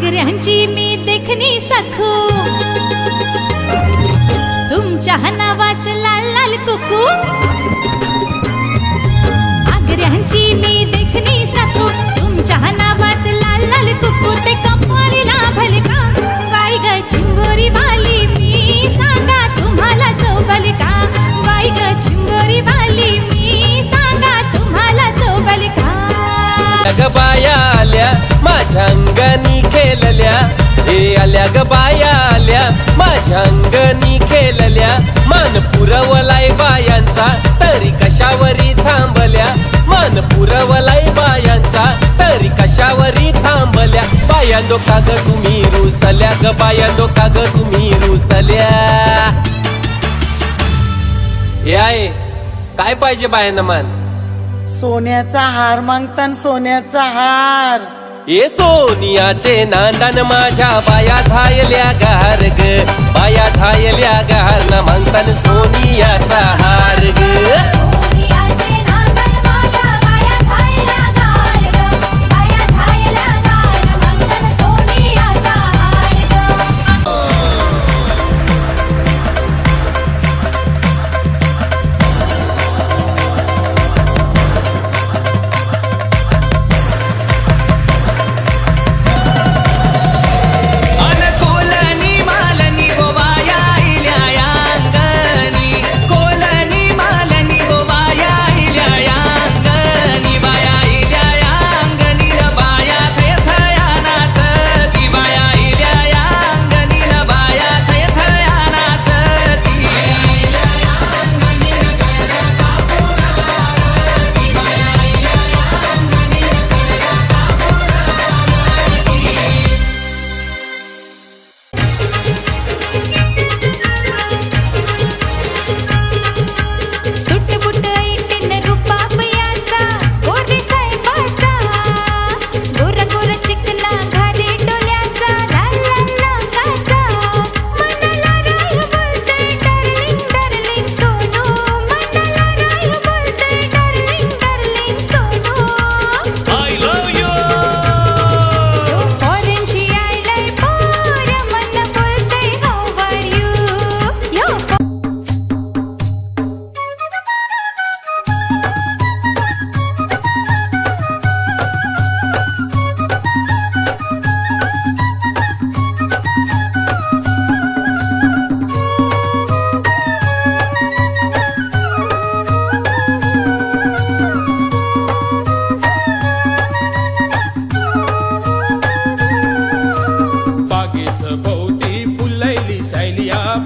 आगऱ्यांची मी देखणी सखू, तुमच्या नावाच लाल लाल कुकू। आगऱ्यांची मी देखणी सखू, तुमच्या नावाच लाल लाल कुकू। ते कपालीला भलका बाई ग चिंबोरी वाली, मी सांगा तुम्हाला सोबल का? बाई ग चिंबोरी वाली, मी सांगा तुम्हाला सोबल का? ग बाया आल्या माझ्या अंगणी खेळल्या, हे आल्या ग बाया आल्या माझ्या अंगणी खेळल्या। मान पुरवलाय बायांचा तरी कशावरी थांबल्या, मान पुरवलाय बायांचा तरी कशावरी थांबल्या। बायांदो का ग तुम्ही रुसल्या, ग बायांदो का ग तुम्ही रुसल्या। याय काय पाहिजे बायांना? मान सोन्याचा हार मागतान, सोन्याचा हार। ए सोनियाचे नांदन माझ्या बाया झायल्या गार ग, बाया झायल्या गार ना मागतान सोनियाचा हार ग।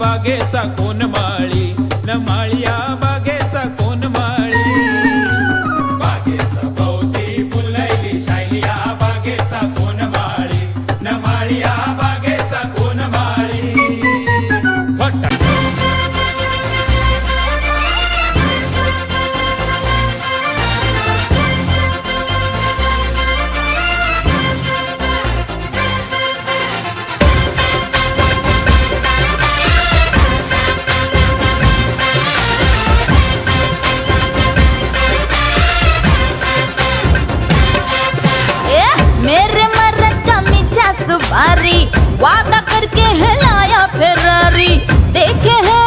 बागेचा कोण माळी न माळिया बागेचा कोण माळी, बागेचा भोवती फुलैली शायलिया बागेचा कोण माळी न माळिया बागेचा कोण माळी। मेरे मर्द का मीठा सुपारी, वादा करके है लाया फेरारी। देखे है